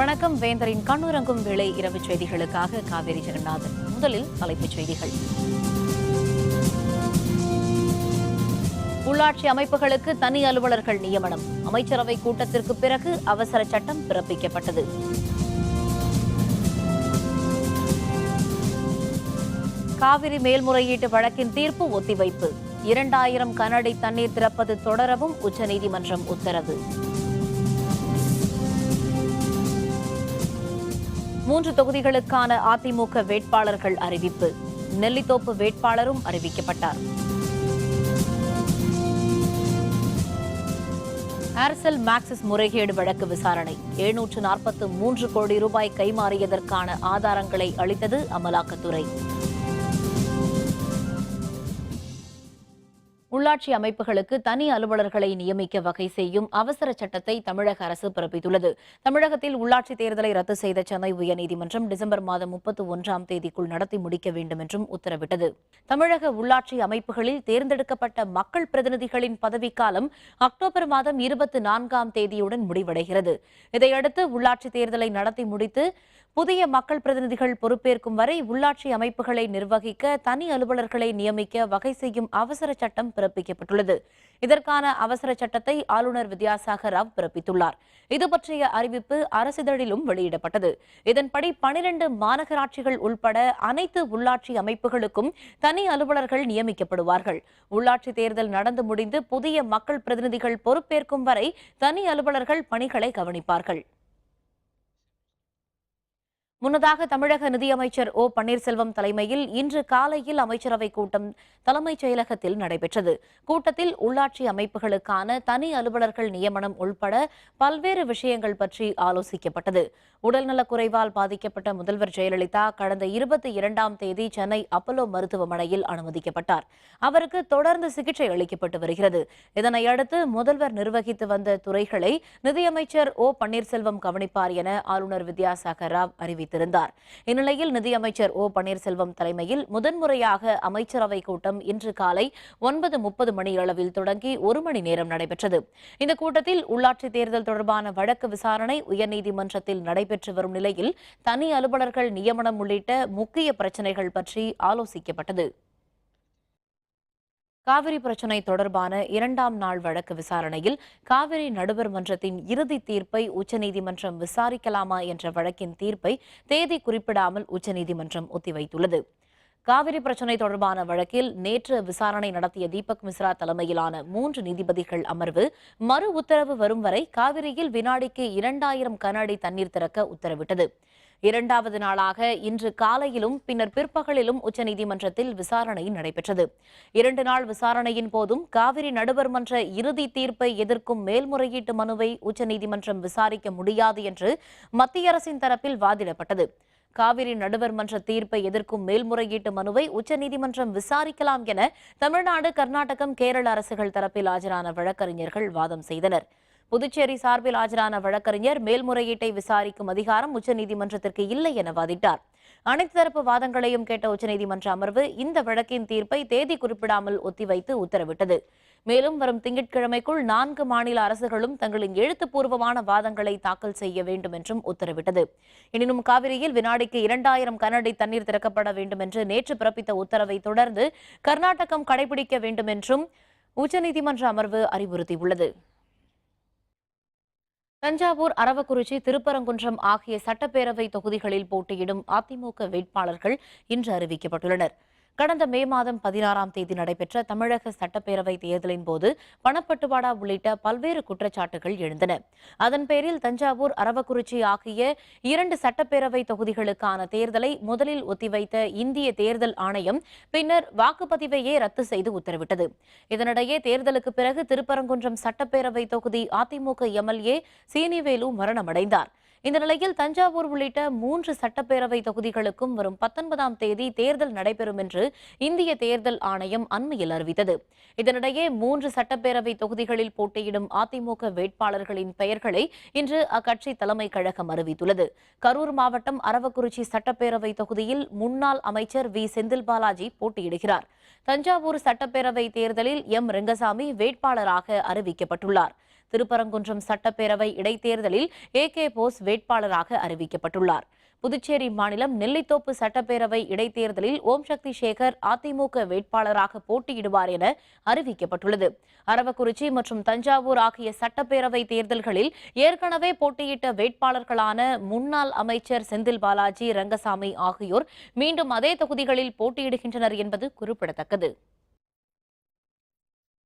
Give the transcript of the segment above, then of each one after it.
வணக்கம். வேந்தரின் கண்ணுறங்கும் வேளை இரவு செய்திகளுக்காக காவேரி ஜெகநாதன். முதலில் தலைப்புச் செய்திகள். உள்ளாட்சி அமைப்புகளுக்கு தனி அலுவலர்கள் நியமனம். அமைச்சரவை கூட்டத்திற்கு பிறகு அவசர சட்டம் பிறப்பிக்கப்பட்டது. காவிரி மேல்முறையீட்டு வழக்கின் தீர்ப்பு ஒத்திவைப்பு. 2000 கனஅடி தண்ணீர் திறப்பது தொடரவும் உச்சநீதிமன்றம் உத்தரவு. 3 தொகுதிகளுக்கான அதிமுக வேட்பாளர்கள் அறிவிப்பு. நெல்லித்தோப்பு வேட்பாளரும் அறிவிக்கப்பட்டார். ஏர்செல் மேக்சிஸ் முறைகேடு வழக்கு விசாரணை. 743 கோடி ரூபாய் கைமாறியதற்கான ஆதாரங்களை அளித்தது அமலாக்கத்துறை. உள்ளாட்சி அமைப்புகளுக்கு தனி அலுவலர்களை நியமிக்க வகை செய்யும் அவசர சட்டத்தை தமிழக அரசு பிறப்பித்துள்ளது. தமிழகத்தில் உள்ளாட்சித் தேர்தலை ரத்து செய்த சென்னை உயர்நீதிமன்றம் டிசம்பர் மாதம் 31ஆம் தேதிக்குள் நடத்தி முடிக்க வேண்டும் என்றும் உத்தரவிட்டது. தமிழக உள்ளாட்சி அமைப்புகளில் தேர்ந்தெடுக்கப்பட்ட மக்கள் பிரதிநிதிகளின் பதவிக்காலம் அக்டோபர் மாதம் 24ஆம் தேதியுடன் முடிவடைகிறது. இதையடுத்து உள்ளாட்சித் தேர்தலை நடத்தி முடித்து புதிய மக்கள் பிரதிநிதிகள் பொறுப்பேற்கும் வரை உள்ளாட்சி அமைப்புகளை நிர்வகிக்க தனி அலுவலர்களை நியமிக்க வகை செய்யும் அவசர சட்டம் பிறப்பிக்கப்பட்டுள்ளது. இதற்கான அவசர சட்டத்தை ஆளுநர் வித்யாசாகர் ராவ் பிறப்பித்துள்ளார். இது பற்றிய அறிவிப்பு அரசிதழிலும் வெளியிடப்பட்டது. இதன்படி 12 மாநகராட்சிகள் உள்பட அனைத்து உள்ளாட்சி அமைப்புகளுக்கும் தனி அலுவலர்கள் நியமிக்கப்படுவார்கள். உள்ளாட்சி தேர்தல் நடந்து முடிந்து புதிய மக்கள் பிரதிநிதிகள் பொறுப்பேற்கும் வரை தனி அலுவலர்கள் பணிகளை கவனிப்பார்கள். முன்னதாக தமிழக நிதியமைச்சர் ஓ பன்னீர்செல்வம் தலைமையில் இன்று காலையில் அமைச்சரவைக் கூட்டம் தலைமைச் செயலகத்தில் நடைபெற்றது. கூட்டத்தில் உள்ளாட்சி அமைப்புகளுக்கான தனி அலுவலர்கள் நியமனம் உள்பட பல்வேறு விஷயங்கள் பற்றி ஆலோசிக்கப்பட்டது. உடல்நலக்குறைவால் பாதிக்கப்பட்ட முதல்வர் ஜெயலலிதா கடந்த 22ஆம் தேதி சென்னை அப்பல்லோ மருத்துவமனையில் அனுமதிக்கப்பட்டார். அவருக்கு தொடர்ந்து சிகிச்சை அளிக்கப்பட்டு வருகிறது. இதனையடுத்து முதல்வர் நிர்வகித்து வந்த துறைகளை நிதியமைச்சர் ஓ பன்னீர்செல்வம் கவனிப்பார் என ஆளுநர் வித்யாசாகர் ராவ் அறிவித்தார். இந்நிலையில் நிதியமைச்சர் ஓ பன்னீர்செல்வம் தலைமையில் முதன்முறையாக அமைச்சரவை கூட்டம் இன்று காலை 9:30 மணியளவில் தொடங்கி 1 மணி நேரம் நடைபெற்றது. இந்த கூட்டத்தில் உள்ளாட்சி தேர்தல் தொடர்பான வழக்கு விசாரணை உயர்நீதிமன்றத்தில் நடைபெற்று வரும் நிலையில் தனி அலுவலர்கள் நியமனம் உள்ளிட்ட முக்கிய பிரச்சினைகள் பற்றி ஆலோசிக்கப்பட்டது. காவிரி பிரச்சினை தொடர்பான 2ஆம் நாள் வழக்கு விசாரணையில் காவிரி நடுவர் மன்றத்தின் இறுதி தீர்ப்பை உச்சநீதிமன்றம் விசாரிக்கலாமா என்ற வழக்கின் தீர்ப்பை தேதி குறிப்பிடாமல் உச்சநீதிமன்றம் ஒத்திவைத்துள்ளது. காவிரி பிரச்சினை தொடர்பான வழக்கில் நேற்று விசாரணை நடத்திய தீபக் மிஸ்ரா தலைமையிலான 3 நீதிபதிகள் அமர்வு மறு உத்தரவு வரும் வரை காவிரியில் வினாடிக்கு 2000 கனஅடி தண்ணீர் திறக்க உத்தரவிட்டது. 2வது நாளாக இன்று காலையிலும் பின்னர் பிற்பகலிலும் உச்சநீதிமன்றத்தில் விசாரணை நடைபெற்றது. 2 நாள் விசாரணையின் போதும் காவிரி நடுவர் மன்ற இறுதி தீர்ப்பை எதிர்க்கும் மேல்முறையீட்டு மனுவை உச்சநீதிமன்றம் விசாரிக்க முடியாது என்று மத்திய அரசின் தரப்பில் வாதிடப்பட்டது. காவிரி நடுவர் மன்ற தீர்ப்பை எதிர்க்கும் மேல்முறையீட்டு மனுவை உச்சநீதிமன்றம் விசாரிக்கலாம் என தமிழ்நாடு, கர்நாடகம், கேரள அரசுகள் தரப்பில் ஆஜரான வழக்கறிஞர்கள் வாதம் செய்தனர். புதுச்சேரி சார்பில் ஆஜரான வழக்கறிஞர் மேல்முறையீட்டை விசாரிக்கும் அதிகாரம் உச்சநீதிமன்றத்திற்கு இல்லை என வாதிட்டார். அனைத்து தரப்பு வாதங்களையும் கேட்ட உச்சநீதிமன்ற அமர்வு இந்த வழக்கின் தீர்ப்பை தேதி குறிப்பிடாமல் ஒத்திவைத்து உத்தரவிட்டது. மேலும் வரும் திங்கட்கிழமைக்குள் 4 மாநில அரசுகளும் தங்களின் எழுத்துப்பூர்வமான வாதங்களை தாக்கல் செய்ய வேண்டும் என்றும் உத்தரவிட்டது. எனினும் காவிரியில் வினாடிக்கு 2000 கனஅடி தண்ணீர் திறக்கப்பட வேண்டும் என்று நேற்று பிறப்பித்த உத்தரவை தொடர்ந்து கர்நாடகம் கடைபிடிக்க வேண்டும் என்றும் உச்சநீதிமன்ற அமர்வு அறிவுறுத்தியுள்ளது. தஞ்சாவூர், அரவக்குறிச்சி, திருப்பரங்குன்றம் ஆகிய சட்டப்பேரவை தொகுதிகளில் போட்டியிடும் அதிமுக வேட்பாளர்கள் இன்று அறிவிக்கப்பட்டுள்ளனர். கடந்த மே மாதம் 16ஆம் தேதி நடைபெற்ற தமிழக சட்டப்பேரவை தேர்தலின் போது பணப்பட்டுவாடா உள்ளிட்ட பல்வேறு குற்றச்சாட்டுகள் எழுந்தன. அதன் பேரில் தஞ்சாவூர், அரவக்குறிச்சி ஆகிய 2 சட்டப்பேரவை தொகுதிகளுக்கான தேர்தலை முதலில் ஒத்திவைத்த இந்திய தேர்தல் ஆணையம் பின்னர் வாக்குப்பதிவையே ரத்து செய்து உத்தரவிட்டது. இதனிடையே தேர்தலுக்கு பிறகு திருப்பரங்குன்றம் சட்டப்பேரவை தொகுதி அதிமுக எம்எல்ஏ சீனிவேலு மரணமடைந்தார். இந்த நிலையில் தஞ்சாவூர் உள்ளிட்ட 3 சட்டப்பேரவை தொகுதிகளுக்கும் வரும் 19ஆம் தேதி தேர்தல் நடைபெறும் என்று இந்திய தேர்தல் ஆணையம் அண்மையில் அறிவித்தது. இதனிடையே 3 சட்டப்பேரவை தொகுதிகளில் போட்டியிடும் அதிமுக வேட்பாளர்களின் பெயர்களை இன்று அக்கட்சி தலைமை கழகம் அறிவித்துள்ளது. கரூர் மாவட்டம் அரவக்குறிச்சி சட்டப்பேரவை தொகுதியில் முன்னாள் அமைச்சர் வி. செந்தில் பாலாஜி போட்டியிடுகிறார். தஞ்சாவூர் சட்டப்பேரவை தேர்தலில் எம். ரெங்கசாமி வேட்பாளராக அறிவிக்கப்பட்டுள்ளார். திருப்பரங்குன்றம் சட்டப்பேரவை இடைத்தேர்தலில் ஏகே போஸ் வேட்பாளராக அறிவிக்கப்பட்டுள்ளார். புதுச்சேரி மாநிலம் நெல்லித்தோப்பு சட்டப்பேரவை இடைத்தேர்தலில் ஓம் சக்தி சேகர் அதிமுக வேட்பாளராக போட்டியிடுவார் என அறிவிக்கப்பட்டுள்ளது. அரவக்குறிச்சி மற்றும் தஞ்சாவூர் ஆகிய சட்டப்பேரவை தேர்தல்களில் ஏற்கனவே போட்டியிட்ட வேட்பாளர்களான முன்னாள் அமைச்சர் செந்தில் பாலாஜி, ரங்கசாமி ஆகியோர் மீண்டும் அதே தொகுதிகளில் போட்டியிடுகின்றனர் என்பது குறிப்பிடத்தக்கது.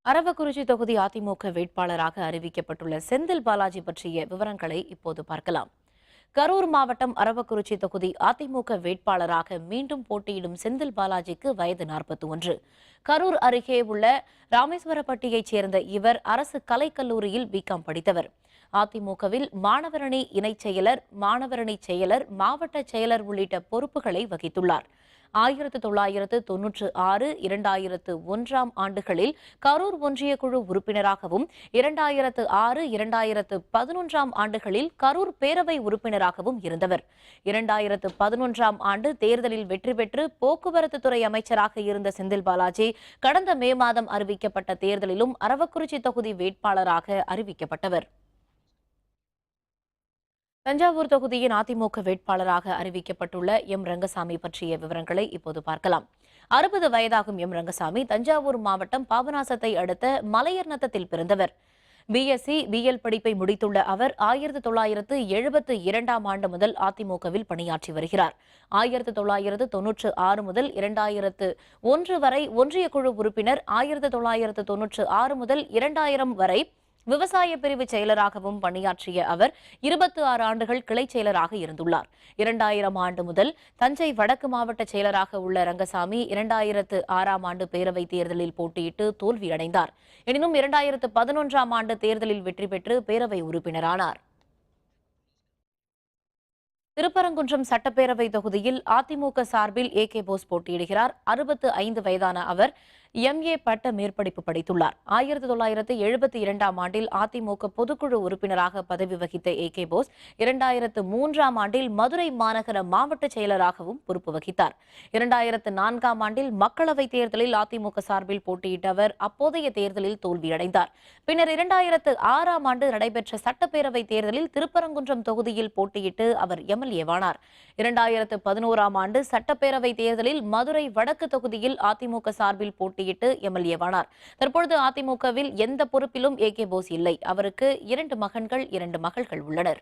அரவக்குறிச்சி தொகுதி அதிமுக வேட்பாளராக அறிவிக்கப்பட்டுள்ள செந்தில் பாலாஜி பற்றிய விவரங்களை இப்போது பார்க்கலாம். கரூர் மாவட்டம் அரவக்குறிச்சி தொகுதி அதிமுக வேட்பாளராக மீண்டும் போட்டியிடும் செந்தில் பாலாஜிக்கு வயது 41. கரூர் அருகே உள்ள ராமேஸ்வரப்பட்டியைச் சேர்ந்த இவர் அரசு கலைக்கல்லூரியில் பிகாம் படித்தவர். அதிமுகவில் மாணவரணி இணைச் செயலர், மாணவரணி செயலர், மாவட்ட செயலர் உள்ளிட்ட பொறுப்புகளை வகித்துள்ளார். 1996, 2001 ஆண்டுகளில் கரூர் ஒன்றிய குழு உறுப்பினராகவும், 2006, 2011 ஆண்டுகளில் கரூர் பேரவை உறுப்பினராகவும் இருந்தவர். 2011 ஆண்டு தேர்தலில் வெற்றி பெற்று போக்குவரத்து துறை அமைச்சராக இருந்த செந்தில் பாலாஜி கடந்த மே மாதம் அறிவிக்கப்பட்ட தேர்தலிலும் அரவக்குறிச்சி தொகுதி வேட்பாளராக அறிவிக்கப்பட்டவர். தஞ்சாவூர் தொகுதியின் அதிமுக வேட்பாளராக அறிவிக்கப்பட்டுள்ள எம் ரங்கசாமி பற்றிய விவரங்களை இப்போது பார்க்கலாம். 60 வயதாகும் எம் ரங்கசாமி தஞ்சாவூர் மாவட்டம் பாபநாசத்தை அடுத்த மலையர்நத்தத்தில் பிறந்தவர். பிஎஸ்சி, பிஎல் படிப்பை முடித்துள்ள அவர் 1972 ஆண்டு முதல் அதிமுகவில் பணியாற்றி வருகிறார். 1996 முதல் 2001 வரை ஒன்றிய குழு உறுப்பினர், 1996 முதல் 2000 வரை விவசாய பிரிவு செயலராகவும் பணியாற்றிய அவர் 26 ஆண்டுகள் கிளை செயலராக இருந்துள்ளார். 2000 ஆண்டு முதல் தஞ்சை வடக்கு மாவட்ட செயலராக உள்ள ரங்கசாமி 2006 ஆண்டு பேரவைத் தேர்தலில் போட்டியிட்டு தோல்வியடைந்தார். எனினும் 2011 ஆண்டு தேர்தலில் வெற்றி பெற்று பேரவை உறுப்பினரானார். திருப்பரங்குன்றம் சட்டப்பேரவை தொகுதியில் அதிமுக சார்பில் ஏகே போஸ் போட்டியிடுகிறார். 65 வயதான அவர் MA பட்ட மேற்படிப்பு படித்துள்ளார். 1972 ஆண்டில் அதிமுக பொதுக்குழு உறுப்பினராக பதவி வகித்த ஏகே போஸ் 2003 ஆண்டில் மதுரை மாநகர மாவட்ட செயலராகவும் பொறுப்பு வகித்தார். 2004 ஆண்டில் மக்களவைத் தேர்தலில் அதிமுக சார்பில் போட்டியிட்ட அவர் அப்போதைய தேர்தலில் தோல்வியடைந்தார். பின்னர் 2006 ஆண்டு நடைபெற்ற சட்டப்பேரவை தேர்தலில் திருப்பரங்குன்றம் தொகுதியில் போட்டியிட்டு அவர் MLA-வானார். 2011 ஆண்டு சட்டப்பேரவை தேர்தலில் மதுரை வடக்கு தொகுதியில் அதிமுக சார்பில் போட்டியிட்டு MLA-வானார். தற்பொழுது அதிமுகவில் எந்த பொறுப்பிலும் ஏகே போஸ் இல்லை. அவருக்கு 2 மகன்கள், 2 மகள்கள் உள்ளனர்.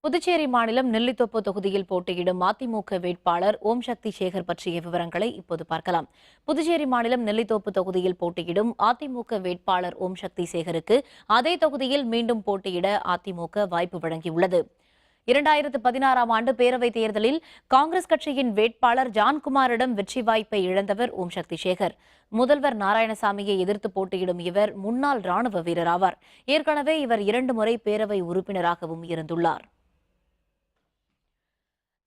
புதுச்சேரி மாநிலம் நெல்லித்தோப்பு தொகுதியில் போட்டியிடும் அதிமுக வேட்பாளர் ஓம் சக்தி சேகர் பற்றிய விவரங்களை இப்போது பார்க்கலாம். புதுச்சேரி மாநிலம் நெல்லித்தோப்பு தொகுதியில் போட்டியிடும் அதிமுக வேட்பாளர் ஓம் சக்தி சேகருக்கு அதே தொகுதியில் மீண்டும் போட்டியிட அதிமுக வாய்ப்பு வழங்கியுள்ளது. 2016 ஆண்டு பேரவைத் தேர்தலில் காங்கிரஸ் கட்சியின் வேட்பாளர் ஜான்குமாரிடம் வெற்றி வாய்ப்பை இழந்தவர் ஓம் சக்தி சேகர். முதல்வர் நாராயணசாமியை எதிர்த்து போட்டியிடும் இவர் முன்னாள் ராணுவ வீரர் ஆவார். ஏற்கனவே இவர் 2 முறை பேரவை உறுப்பினராகவும் இருந்துள்ளார்.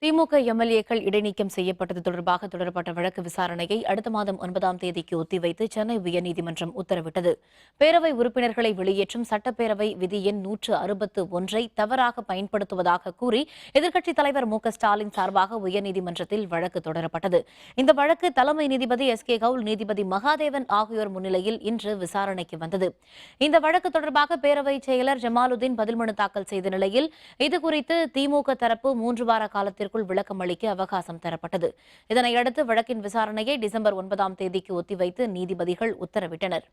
திமுக MLA-க்கள் இடைநீக்கம் செய்யப்பட்டது தொடர்பாக தொடரப்பட்ட வழக்கு விசாரணையை அடுத்த மாதம் 9ஆம் தேதிக்கு ஒத்திவைத்து சென்னை உயர்நீதிமன்றம் உத்தரவிட்டது. பேரவை உறுப்பினர்களை வெளியேற்றும் சட்டப்பேரவை விதி எண் 161 தவறாக பயன்படுத்துவதாக கூறி எதிர்க்கட்சித் தலைவர் மு க ஸ்டாலின் சார்பாக உயர்நீதிமன்றத்தில் வழக்கு தொடரப்பட்டது. இந்த வழக்கு தலைமை நீதிபதி SK கவுல், நீதிபதி மகாதேவன் ஆகியோர் முன்னிலையில் இன்று விசாரணைக்கு வந்தது. இந்த வழக்கு தொடர்பாக பேரவைச் செயலர் ஜமாலுதீன் பதில் மனு தாக்கல் செய்த நிலையில் இதுகுறித்து திமுக தரப்பு 3 வார காலத்திற்கு விளக்கம் அளிக்க அவகாசம் தரப்பட்டது. இதனையடுத்து வழக்கின் விசாரணையை டிசம்பர் 9ஆம் தேதிக்கு ஒத்திவைத்து நீதிபதிகள் உத்தரவிட்டனர்.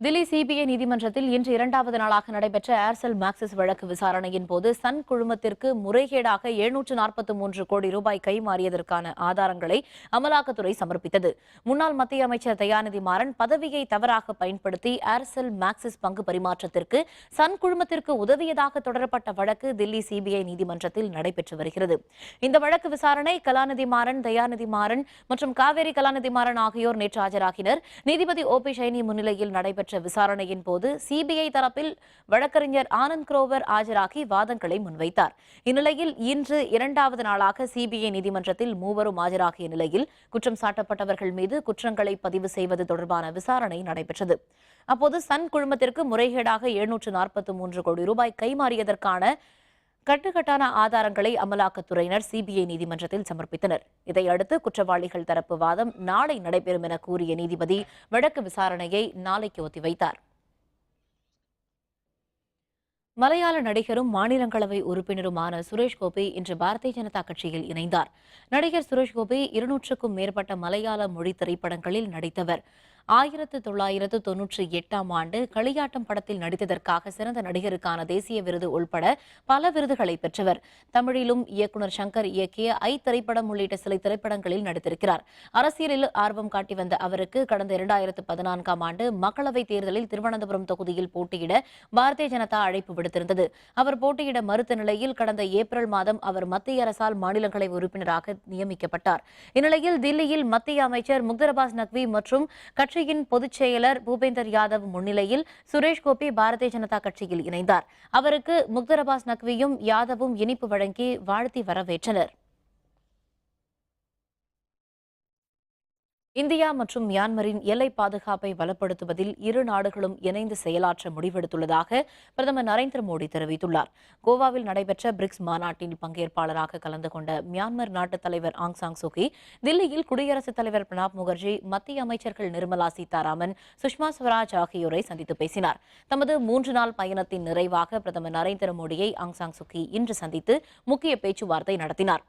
தில்லி CBI நீதிமன்றத்தில் இன்று 2வது நாளாக நடைபெற்ற ஏர்செல் மேக்சிஸ் வழக்கு விசாரணையின் போது சன் குழுமத்திற்கு முறைகேடாக 743 கோடி ரூபாய் கைமாறியதற்கான ஆதாரங்களை அமலாக்கத்துறை சமர்ப்பித்தது. முன்னாள் மத்திய அமைச்சர் தயாநிதி மாறன் பதவியை தவறாக பயன்படுத்தி ஏர்செல் மேக்சிஸ் பங்கு பரிமாற்றத்திற்கு சன் குழுமத்திற்கு உதவியதாக தொடரப்பட்ட வழக்கு தில்லி CBI நீதிமன்றத்தில் நடைபெற்று வருகிறது. இந்த வழக்கு விசாரணை கலாநிதி மாறன், தயாநிதி மாறன் மற்றும் காவேரி கலாநிதி மாறன் ஆகியோர் நேற்று ஆஜராகினர். நீதிபதி OP ஷைனி முன்னிலையில் நடைபெற்ற விசாரணையின் போது CBI தரப்பில் வழக்கறிஞர் ஆனந்த் குரோவர் ஆஜராகி வாதங்களை முன்வைத்தார். இந்நிலையில் இன்று 2வது நாளாக CBI நீதிமன்றத்தில் மூவரும் ஆஜராகிய நிலையில் குற்றம் சாட்டப்பட்டவர்கள் மீது குற்றங்களை பதிவு செய்வது தொடர்பான விசாரணை நடைபெற்றது. அப்போது சன் குழுமத்திற்கு முறைகேடாக 743 கோடி ரூபாய் கைமாறியதற்கான கட்டுக்கட்டான ஆதாரங்களை அமலாக்கத்துறையினர் சிபிஐ நீதிமன்றத்தில் சமர்ப்பித்தனர். இதையடுத்து குற்றவாளிகள் தரப்பு வாதம் நாளை நடைபெறும் என கூறிய நீதிபதி வழக்கு விசாரணையை நாளைக்கு ஒத்திவைத்தார். மலையாள நடிகரும் மாநிலங்களவை உறுப்பினருமான சுரேஷ் கோபி இன்று பாரதிய ஜனதா கட்சியில் இணைந்தார். நடிகர் சுரேஷ் கோபி 200க்கும் மேற்பட்ட மலையாள மொழி திரைப்படங்களில் நடித்தவர். 1998ஆம் ஆண்டு களியாட்டம் படத்தில் நடித்ததற்காக சிறந்த நடிகருக்கான தேசிய விருது உள்பட பல விருதுகளை பெற்றவர். தமிழிலும் இயக்குநர் சங்கர் இயக்கிய திரைப்படம் உள்ளிட்ட சில திரைப்படங்களில் நடித்திருக்கிறார். அரசியலில் ஆர்வம் காட்டி வந்த அவருக்கு கடந்த 2014ஆம் ஆண்டு மக்களவைத் தேர்தலில் திருவனந்தபுரம் தொகுதியில் போட்டியிட பாரதிய ஜனதா அழைப்பு விடுத்திருந்தது. அவர் போட்டியிட மறுத்த நிலையில் கடந்த ஏப்ரல் மாதம் அவர் மத்திய அரசால் மாநிலங்களவை உறுப்பினராக நியமிக்கப்பட்டார். இந்நிலையில் தில்லியில் மத்திய அமைச்சர் முக்தார் அப்பாஸ் நக்வி மற்றும் கட்சியின் பொதுச் செயலர் பூபேந்தர் யாதவ் முன்னிலையில் சுரேஷ் கோபி பாரதிய ஜனதா கட்சியில் இணைந்தார். அவருக்கு முக்தார் அப்பாஸ் நக்வியும் யாதவும் இனிப்பு வழங்கி வாழ்த்தி வரவேற்றனர். இந்தியா மற்றும் மியான்மரின் எல்லை பாதுகாப்பை பலப்படுத்துவதில் இரு நாடுகளும் இணைந்து செயலாற்ற முடிவெடுத்துள்ளதாக பிரதமர் நரேந்திர மோடி தெரிவித்துள்ளார். கோவாவில் நடைபெற்ற பிரிக்ஸ் மாநாட்டில் பங்கேற்பாளராக கலந்து கொண்ட மியான்மர் நாட்டு தலைவர் ஆங் சாங் சூகி தில்லியில் குடியரசுத் தலைவர் பிரணாப் முகர்ஜி, மத்திய அமைச்சர்கள் நிர்மலா சீதாராமன், சுஷ்மா ஸ்வராஜ் ஆகியோரை சந்தித்து பேசினார். தமது 3 நாள் பயணத்தின் நிறைவாக பிரதமர் நரேந்திர மோடியை ஆங் சாங் சூகி இன்று சந்தித்து முக்கிய பேச்சுவார்த்தை நடத்தினார்.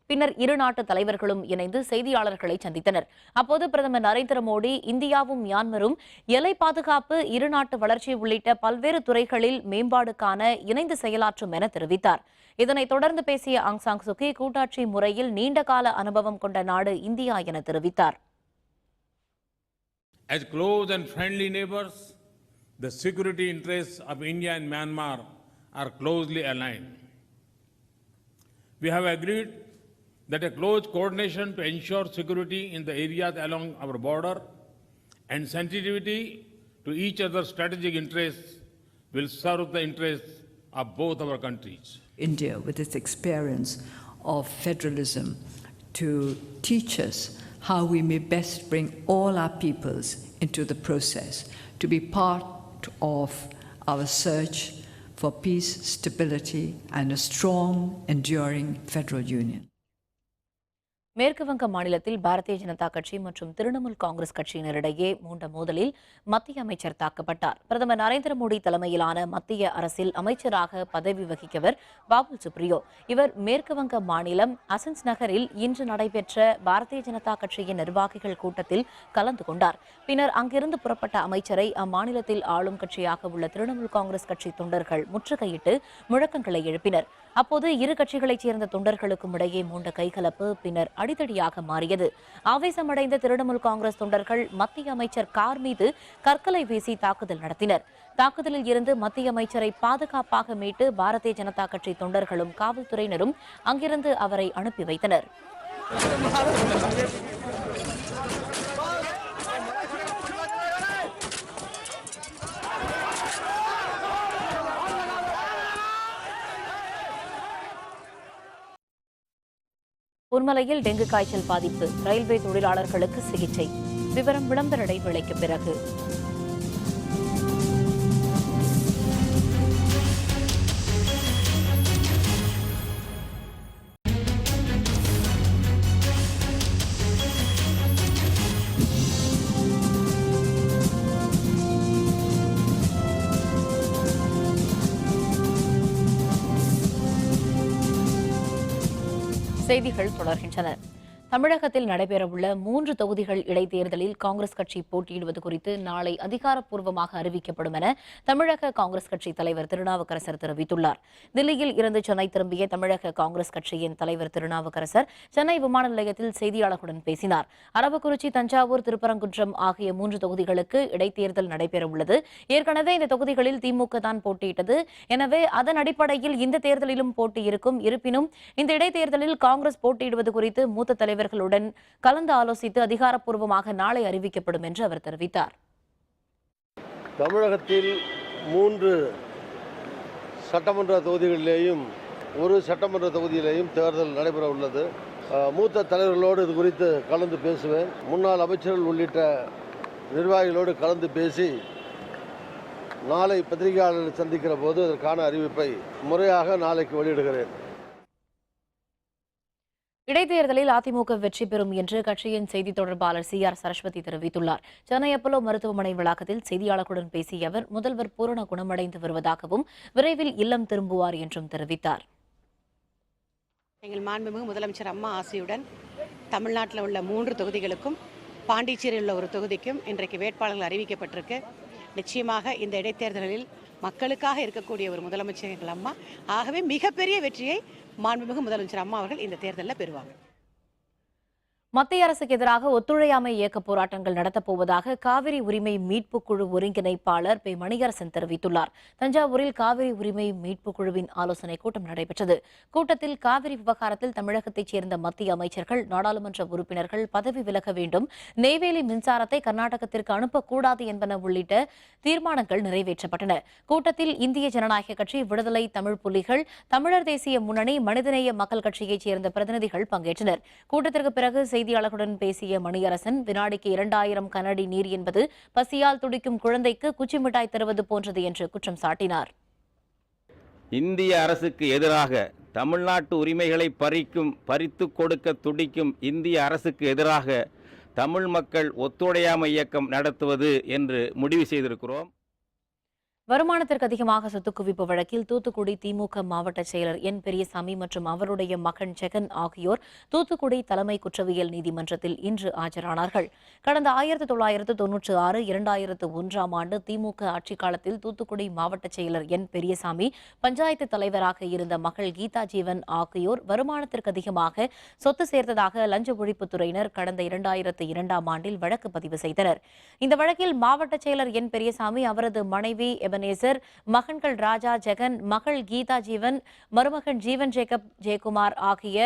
பின்னர் இரு நாட்டு தலைவர்களும் இணைந்து செய்தியாளர்களை சந்தித்தனர். அப்போது பிரதமர் நரேந்திர மோடி இந்தியாவும் மியான்மரும் எல்லை பாதுகாப்பு, இருநாட்டு வளர்ச்சி உள்ளிட்ட பல்வேறு துறைகளில் மேம்பாடுக்கான இணைந்து செயலாற்றும் என தெரிவித்தார். இதனைத் தொடர்ந்து பேசிய ஆங் சாங் சூகி கூட்டாட்சி முறையில் நீண்டகால அனுபவம் கொண்ட நாடு இந்தியா என தெரிவித்தார். As close and friendly neighbors, the security interests of India and Myanmar are closely aligned. We have agreed that a close coordination to ensure security in the areas along our border and sensitivity to each other's strategic interests will serve the interests of both our countries. India, with its experience of federalism, to teach us how we may best bring all our peoples into the process, to be part of our search for peace, stability, and a strong, enduring federal union. மேற்குவங்க மாநிலத்தில் பாரதிய ஜனதா கட்சி மற்றும் திரிணாமுல் காங்கிரஸ் கட்சியினரிடையே மூண்ட மோதலில் மத்திய அமைச்சர் தாக்கப்பட்டார். பிரதமர் நரேந்திர மோடி தலைமையிலான மத்திய அரசில் அமைச்சராக பதவி வகிக்கவர் பாபுல் சுப்ரியோ. இவர் மேற்குவங்க மாநிலம் அசன்ஸ் நகரில் இன்று நடைபெற்ற பாரதிய ஜனதா கட்சியின் நிர்வாகிகள் கூட்டத்தில் கலந்து கொண்டார். பின்னர் அங்கிருந்து புறப்பட்ட அமைச்சரை அம்மாநிலத்தில் ஆளும் கட்சியாக உள்ள திரிணாமுல் காங்கிரஸ் கட்சி தொண்டர்கள் முற்றுகையிட்டு முழக்கங்களை எழுப்பினர். அப்போது இரு கட்சிகளைச் சேர்ந்த தொண்டர்களுக்கும் இடையே மூண்ட கைகலப்பு பின்னர் அடிதடியாக மாறியது. ஆவேசமடைந்த திரிணாமுல் காங்கிரஸ் தொண்டர்கள் மத்திய அமைச்சர் கார் மீது கற்களை வீசி தாக்குதல் நடத்தினர். தாக்குதலில் இருந்து மத்திய அமைச்சரை பாதுகாப்பாக மீட்டு பாரதிய ஜனதா கட்சி தொண்டர்களும் காவல்துறையினரும் அங்கிருந்து அவரை அனுப்பி வைத்தனர். பொன்மலையில் டெங்கு காய்ச்சல் பாதிப்பு, ரயில்வே தொழிலாளர்களுக்கு சிகிச்சை. விவரம் விளம்பர இடைவேளைக்கு பிறகு. செய்திகள் தொடர்கின்றன. தமிழகத்தில் நடைபெறவுள்ள 3 தொகுதிகள் இடைத்தேர்தலில் காங்கிரஸ் கட்சி போட்டியிடுவது குறித்து நாளை அதிகாரப்பூர்வமாக அறிவிக்கப்படும் என தமிழக காங்கிரஸ் கட்சி தலைவர் திருநாவுக்கரசர் தெரிவித்துள்ளார். தில்லியில் இருந்து சென்னை திரும்பிய தமிழக காங்கிரஸ் கட்சியின் தலைவர் திருநாவுக்கரசர் சென்னை விமான நிலையத்தில் செய்தியாளர்களுடன் பேசினார். அரவக்குறிச்சி, தஞ்சாவூர், திருப்பரங்குன்றம் ஆகிய 3 தொகுதிகளுக்கு இடைத்தேர்தல் நடைபெறவுள்ளது. ஏற்கனவே இந்த தொகுதிகளில் திமுக தான் போட்டியிட்டது. எனவே அதன் அடிப்படையில் இந்த தேர்தலிலும் போட்டி இருக்கும். இருப்பினும் இந்த இடைத்தேர்தலில் காங்கிரஸ் போட்டியிடுவது குறித்து மூத்த தலைவர்களுடன் கலந்து ஆலோசித்து அதிகாரப்பூர்வமாக நாளை அறிவிக்கப்படும் என்று அவர் தெரிவித்தார். தமிழகத்தில் 3 சட்டமன்ற தொகுதிகளிலேயும் ஒரு சட்டமன்ற தொகுதியிலேயும் தேர்தல் நடைபெற உள்ளது. மூத்த தலைவர்களோடு இது குறித்து கலந்து பேசுவேன். முன்னாள் அமைச்சர்கள் உள்ளிட்ட நிர்வாகிகளோடு கலந்து பேசி நாளை பத்திரிகையாளர்களை சந்திக்கிற போது அதற்கான அறிவிப்பை முறையாக நாளைக்கு வெளியிடுகிறேன். இடைத்தேர்தலில் அதிமுக வெற்றி பெறும் என்று கட்சியின் செய்தி தொடர்பாளர் CR சரஸ்வதி தெரிவித்துள்ளார். சென்னை அப்போலோ மருத்துவமனை வளாகத்தில் செய்தியாளர்களுடன் பேசிய அவர் முதல்வர் பூரண குணமடைந்து வருவதாகவும் விரைவில் இல்லம் திரும்புவார் என்றும் தெரிவித்தார். எங்கள் மாண்புமிகு முதலமைச்சர் அம்மா ஆசையுடன் தமிழ்நாட்டில் உள்ள 3 தொகுதிகளுக்கும் பாண்டிச்சேரியில் உள்ள ஒரு தொகுதிக்கும் இன்றைக்கு வேட்பாளர்கள் அறிவிக்கப்பட்டிருக்கு. நிச்சயமாக இந்த இடைத்தேர்தலில் மக்களுக்காக இருக்கக்கூடிய ஒரு முதலமைச்சர் எங்கள் அம்மா. ஆகவே மிகப்பெரிய வெற்றியை மாண்புமிகு முதலமைச்சர் அம்மா அவர்கள் இந்த தேர்தலில் பெறுவாங்க. மத்திய அரசுக்கு எதிராக ஒத்துழையாமை இயக்க போராட்டங்கள் நடத்தப்போவதாக காவிரி உரிமை மீட்புக் குழு ஒருங்கிணைப்பாளர் பே. மணியரசன் தெரிவித்துள்ளார். தஞ்சாவூரில் காவிரி உரிமை மீட்புக் குழுவின் ஆலோசனைக் கூட்டம் நடைபெற்றது. கூட்டத்தில் காவிரி விவகாரத்தில் தமிழகத்தைச் சேர்ந்த மத்திய அமைச்சர்கள், நாடாளுமன்ற உறுப்பினர்கள் பதவி விலக வேண்டும், நெய்வேலி மின்சாரத்தை கர்நாடகத்திற்கு அனுப்பக்கூடாது என்பன உள்ளிட்ட தீர்மானங்கள் நிறைவேற்றப்பட்டன. கூட்டத்தில் இந்திய ஜனநாயக கட்சி, விடுதலை தமிழ் புலிகள், தமிழர் தேசிய முன்னணி, மனிதநேய மக்கள் கட்சியைச் சேர்ந்த பிரதிநிதிகள் பங்கேற்றனர். கூட்டத்திற்கு பிறகு செய்தியாளர்களுடன் பேசிய மணியரசன், வினாடிக்கு 2000 கனஅடி நீர் என்பது பசியால் துடிக்கும் குழந்தைக்கு குச்சி மிட்டாய் தருவது போன்றது என்று குற்றம் சாட்டினார். இந்திய அரசுக்கு எதிராக தமிழ்நாட்டு உரிமைகளை பறித்து கொடுக்க துடிக்கும் இந்திய அரசுக்கு எதிராக தமிழ் மக்கள் ஒத்துழையாமை இயக்கம் நடத்துவது என்று முடிவு செய்திருக்கிறோம். வருமானத்திற்கு அதிகமாக சொத்து குவிப்பு வழக்கில் தூத்துக்குடி திமுக மாவட்ட செயலர் என் பெரியசாமி மற்றும் அவருடைய மகன் ஜெகன் ஆகியோர் தூத்துக்குடி தலைமை குற்றவியல் நீதிமன்றத்தில் இன்று ஆஜரானார்கள். கடந்த 1996, 2001ஆம் ஆண்டு திமுக ஆட்சிக் காலத்தில் தூத்துக்குடி மாவட்ட செயலர் என் பெரியசாமி, பஞ்சாயத்து தலைவராக இருந்த மகள் கீதா ஜீவன் ஆகியோர் வருமானத்திற்கு அதிகமாக சொத்து சேர்த்ததாக லஞ்ச ஒழிப்புத்துறையினர் கடந்த 2002ஆம் ஆண்டில் வழக்கு பதிவு செய்தனர். இந்த வழக்கில் மாவட்ட செயலர் என் பெரியசாமி, அவரது மனைவி எபனேசர், மகன்கள் ராஜா, ஜெகன், மகள் கீதா ஜீவன், மருமகன் ஜீவன் ஜேக்கப் ஜெயக்குமார் ஆகிய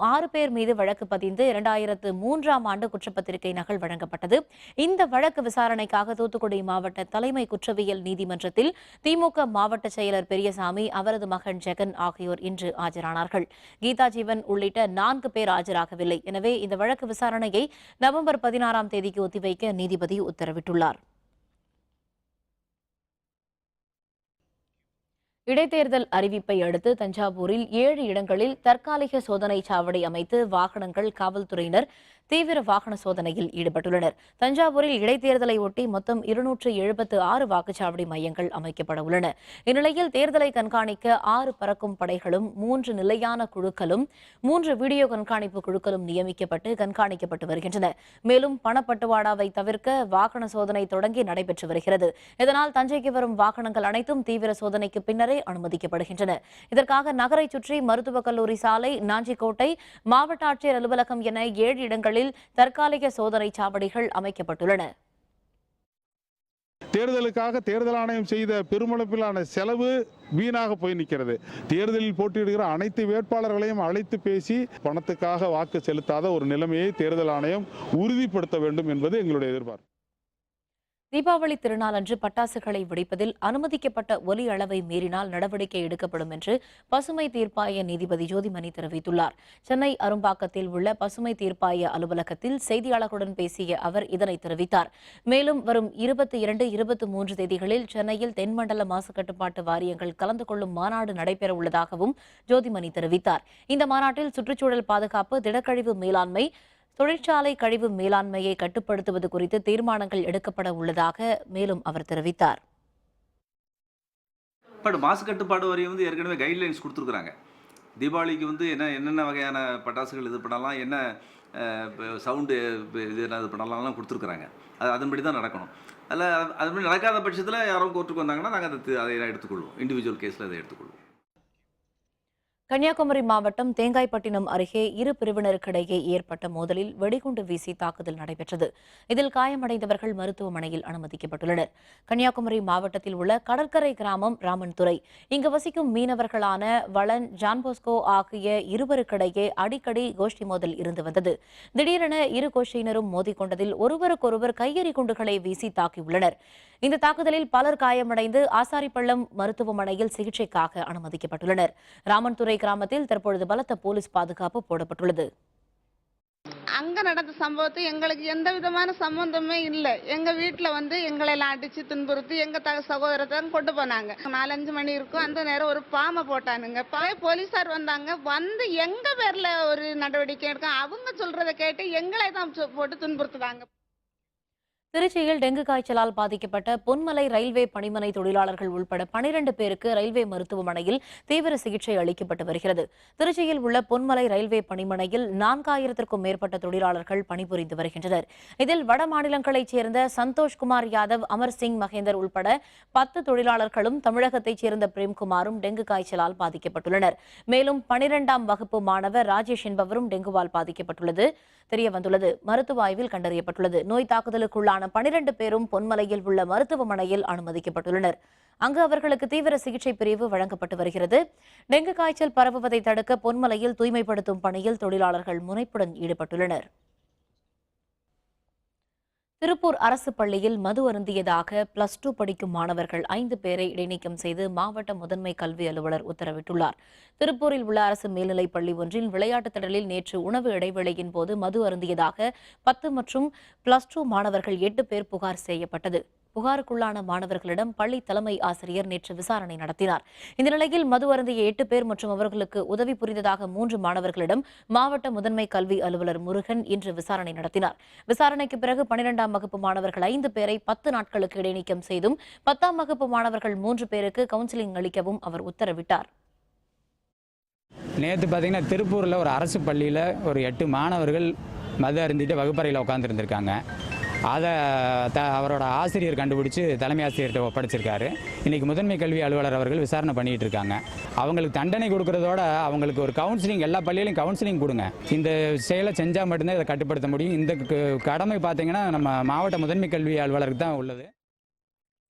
6 பேர் மீது வழக்கு பதிந்து 2003ஆம் ஆண்டு குற்றப்பத்திரிகை நகல் வழங்கப்பட்டது. இந்த வழக்கு விசாரணைக்காக தூத்துக்குடி மாவட்ட தலைமை குற்றவியல் நீதிமன்றத்தில் திமுக மாவட்ட செயலர் பெரியசாமி, அவரது மகன் ஜெகன் ஆகியோர் இன்று ஆஜரானார்கள். கீதா ஜீவன் உள்ளிட்ட 4 பேர் ஆஜராகவில்லை. எனவே இந்த வழக்கு விசாரணையை நவம்பர் 16ஆம் தேதிக்கு ஒத்திவைக்க நீதிபதி உத்தரவிட்டுள்ளார். இடைத்தேர்தல் அறிவிப்பை அடுத்து தஞ்சாவூரில் 7 இடங்களில் தற்காலிக சோதனை சாவடி அமைத்து வாகனங்கள் காவல்துறையினர் தீவிர வாகன சோதனையில் ஈடுபட்டுள்ளனர். தஞ்சாவூரில் இடைத்தேர்தலை ஒட்டி மொத்தம் 276 வாக்குச்சாவடி மையங்கள் அமைக்கப்பட உள்ளன. இந்நிலையில் தேர்தலை கண்காணிக்க 6 பறக்கும் படைகளும் 3 நிலையான குழுக்களும் 3 வீடியோ கண்காணிப்பு குழுக்களும் நியமிக்கப்பட்டு கண்காணிக்கப்பட்டு வருகின்றன. மேலும் பணப்பட்டுவாடாவை தவிர்க்க வாகன சோதனை தொடங்கி நடைபெற்று வருகிறது. இதனால் தஞ்சைக்கு வரும் வாகனங்கள் அனைத்தும் தீவிர சோதனைக்கு பின்னரே அனுமதிக்கப்படுகின்றன. இதற்காக நகரை சுற்றி மருத்துவக் கல்லூரி சாலை, நாஞ்சிக்கோட்டை, மாவட்ட ஆட்சியர் அலுவலகம் என 7 இடங்களில் தற்காலிக சோதனை சாவடிகள் அமைக்கப்பட்டுள்ளன. தேர்தலுக்காக தேர்தல் ஆணையம் செய்த பெருமளவிலான செலவு வீணாக போய் நிற்கிறது. தேர்தலில் போட்டியிடுகிற அனைத்து வேட்பாளர்களையும் அழைத்து பேசி பணத்துக்காக வாக்கு செலுத்தாத ஒரு நிலைமையை தேர்தல் ஆணையம் உறுதிப்படுத்த வேண்டும் என்பது எங்களுடைய எதிர்பார்ப்பு. தீபாவளி திருநாளன்று பட்டாசுகளை வெடிப்பதில் அனுமதிக்கப்பட்ட ஒலி அளவை மீறினால் நடவடிக்கை எடுக்கப்படும் என்று பசுமை தீர்ப்பாய நீதிபதி ஜோதிமணி தெரிவித்துள்ளார். சென்னை அரும்பாக்கத்தில் உள்ள பசுமை தீர்ப்பாய அலுவலகத்தில் செய்தியாளர்களுடன் பேசிய அவர் இதனை தெரிவித்தார். மேலும் வரும் 22, 23 தேதிகளில் சென்னையில் தென்மண்டல மாசு கட்டுப்பாட்டு வாரியங்கள் கலந்து கொள்ளும் மாநாடு நடைபெற உள்ளதாகவும் ஜோதிமணி தெரிவித்தார். இந்த மாநாட்டில் சுற்றுச்சூழல் பாதுகாப்பு, திடக்கழிவு மேலாண்மை, தொழிற்சாலை கழிவு மேலாண்மையை கட்டுப்படுத்துவது குறித்து தீர்மானங்கள் எடுக்கப்பட உள்ளதாக மேலும் அவர் தெரிவித்தார். மாசு கட்டுப்பாடு வாரியம் ஏற்கனவே கைட்லைன்ஸ் கொடுத்துருக்குறாங்க. தீபாவளிக்கு என்னென்ன வகையான பட்டாசுகள் இது பண்ணலாம், என்ன சவுண்டு இது என்ன இது பண்ணலாம்லாம் கொடுத்துருக்குறாங்க. அதன்படி தான் நடக்கணும். அதுபடி நடக்காத பட்சத்தில் யாரோ கோர்ட்டுக்கு வந்தாங்கன்னா நாங்கள் அதை எடுத்துக்கொள்வோம். இண்டிவிஜுவல் கேஸில் அதை எடுத்துக்கொள்வோம். கன்னியாகுமரி மாவட்டம் தேங்காய்பட்டினம் அருகே இரு பிரிவினருக்கிடையே ஏற்பட்ட மோதலில் வெடிகுண்டு வீசி தாக்குதல் நடைபெற்றது. இதில் காயமடைந்தவர்கள் மருத்துவமனையில் அனுமதிக்கப்பட்டுள்ளனர். கன்னியாகுமரி மாவட்டத்தில் உள்ள கடற்கரை கிராமம் ராமன்துறை. இங்கு வசிக்கும் மீனவர்களான வளன், ஜான்போஸ்கோ ஆகிய இருவருக்கிடையே அடிக்கடி கோஷ்டி மோதல் இருந்து வந்தது. திடீரென இரு கோஷ்டியினரும் மோதிக்கொண்டதில் ஒருவருக்கொருவர் கையெறி குண்டுகளை வீசி தாக்கியுள்ளனர். இந்த தாக்குதலில் பலர் காயமடைந்து ஆசாரிப்பள்ளம் மருத்துவமனையில் சிகிச்சைக்காக அனுமதிக்கப்பட்டுள்ளனர். ராமன்துறை கிராமத்தில் தற்பொழுது பலத்த போலீஸ் பாதுகாப்பு போடப்பட்டுள்ளது. அங்கே நடந்த சம்பவத்தை எங்களுக்கு எந்த விதமான சம்பந்தமே இல்லை. எங்கள் வீட்டில் வந்து எங்களை எல்லாம் அடித்து துன்புறுத்தி எங்கள் சகோதரத்தை கொண்டு போனாங்க. 4-5 மணி இருக்கும். அந்த நேரம் ஒரு பாம்பை போட்டானுங்க. போலீஸார் வந்தாங்க. வந்து எங்கள் பேரில் ஒரு நடவடிக்கை எடுக்க அவங்க சொல்கிறத கேட்டு எங்களை தான் போட்டு துன்புறுத்துவாங்க. திருச்சியில் டெங்கு காய்ச்சலால் பாதிக்கப்பட்ட பொன்மலை ரயில்வே பணிமனை தொழிலாளர்கள் உள்பட 12 பேருக்கு ரயில்வே மருத்துவமனையில் தீவிர சிகிச்சை அளிக்கப்பட்டு வருகிறது. திருச்சியில் உள்ள பொன்மலை ரயில்வே பணிமனையில் 4000த்திற்கும் மேற்பட்ட தொழிலாளர்கள் பணிபுரிந்து வருகின்றனர். இதில் வட மாநிலங்களைச் சேர்ந்த சந்தோஷ்குமார் யாதவ், அமர் சிங் மகேந்தர் உள்பட 10 தொழிலாளர்களும் தமிழகத்தைச் சேர்ந்த பிரேம்குமாரும் டெங்கு காய்ச்சலால் பாதிக்கப்பட்டுள்ளனர். மேலும் 12ஆம் வகுப்பு மாணவர் ராஜேஷ் என்பவரும் டெங்குவால் பாதிக்கப்பட்டுள்ளது தெரியவந்துள்ளது. மருத்துவ ஆய்வில் கண்டறியப்பட்டுள்ளது. நோய் தாக்குதலுக்குள்ளான 12 பேரும் பொன்மலையில் உள்ள மருத்துவமனையில் அனுமதிக்கப்பட்டுள்ளனர். அங்கு அவர்களுக்கு தீவிர சிகிச்சை பிரிவு வழங்கப்பட்டு வருகிறது. டெங்கு காய்ச்சல் பரவுவதை தடுக்க பொன்மலையில் தூய்மைப்படுத்தும் பணியில் தொழிலாளர்கள் முனைப்புடன் ஈடுபட்டுள்ளனர். திருப்பூர் அரசு பள்ளியில் மது அருந்தியதாக +2 படிக்கும் மாணவர்கள் 5 பேரை இடைநீக்கம் செய்து மாவட்ட முதன்மை கல்வி அலுவலர் உத்தரவிட்டுள்ளார். திருப்பூரில் உள்ள அரசு மேல்நிலைப் பள்ளி ஒன்றில் விளையாட்டுத் திடலில் நேற்று உணவு இடைவேளையின் போது மது அருந்தியதாக 10 மற்றும் +2 மாணவர்கள் 8 பேர் புகார் செய்யப்பட்டது. புகாருக்குள்ளான மாணவர்களிடம் பள்ளி தலைமை ஆசிரியர் நேற்று விசாரணை நடத்தினார். இந்த நிலையில் மது அருந்திய 8 பேர் மற்றும் அவர்களுக்கு உதவி புரிந்ததாக 3 மாணவர்களிடம் மாவட்ட முதன்மை கல்வி அலுவலர் முருகன் இன்று விசாரணை நடத்தினார். விசாரணைக்கு பிறகு 12ஆம் வகுப்பு மாணவர்கள் 5 பேரை 10 நாட்களுக்கு இடைநீக்கம் செய்தும் 10ஆம் வகுப்பு மாணவர்கள் 3 பேருக்கு கவுன்சிலிங் அளிக்கவும் அவர் உத்தரவிட்டார். நேற்று பார்த்தீங்கன்னா திருப்பூரில் ஒரு அரசு பள்ளியில் ஒரு 8 மாணவர்கள் மது அருந்திட்டு வகுப்பறையில் உட்காந்துருந்துருக்காங்க. அதை அவரோட ஆசிரியர் கண்டுபிடிச்சி தலைமை ஆசிரியர்கிட்ட ஒப்படைச்சிருக்காரு. இன்றைக்கி முதன்மை கல்வி அலுவலர் அவர்கள் விசாரணை பண்ணிகிட்டு இருக்காங்க. அவங்களுக்கு தண்டனை கொடுக்கறதோட அவங்களுக்கு ஒரு கவுன்சிலிங், எல்லா பள்ளியிலையும் கவுன்சிலிங் கொடுங்க. இந்த செயலை செஞ்சால் மட்டும்தான் இதை கட்டுப்படுத்த முடியும். இந்த கடமை பார்த்தீங்கன்னா நம்ம மாவட்ட முதன்மை கல்வி அலுவலருக்கு தான் உள்ளது.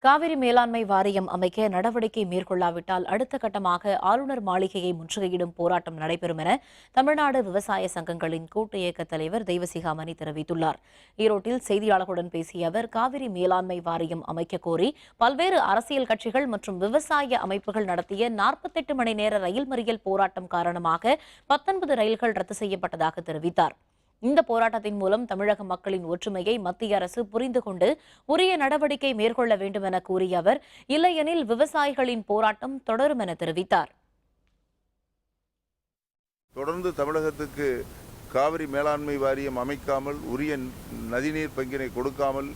காவிரி மேலாண்மை வாரியம் அமைக்க நடவடிக்கை மேற்கொள்ளாவிட்டால் அடுத்த கட்டமாக ஆளுநர் மாளிகையை முற்றுகையிடும் போராட்டம் நடைபெறும் என தமிழ்நாடு விவசாய சங்கங்களின் கூட்டு இயக்க தலைவர் தெய்வசிகாமணி தெரிவித்துள்ளார். ஈரோட்டில் செய்தியாளர்களுடன் பேசிய அவர், காவிரி மேலாண்மை வாரியம் அமைக்க கோரி பல்வேறு அரசியல் கட்சிகள் மற்றும் விவசாய அமைப்புகள் நடத்திய 48 மணி நேர ரயில் மறியல் போராட்டம் காரணமாக 19 ரயில்கள் ரத்து செய்யப்பட்டதாக தெரிவித்தார். இந்த போராட்டத்தின் மூலம் தமிழக மக்களின் ஒற்றுமையை மத்திய அரசு புரிந்து கொண்டு உரிய நடவடிக்கை மேற்கொள்ள வேண்டும் என கூறிய அவர், இல்லையெனில் விவசாயிகளின் போராட்டம் தொடரும் என தெரிவித்தார். தொடர்ந்து தமிழகத்துக்கு காவிரி மேலாண்மை வாரியம் அமைக்காமல், உரிய நதிநீர் பங்கினை கொடுக்காமல்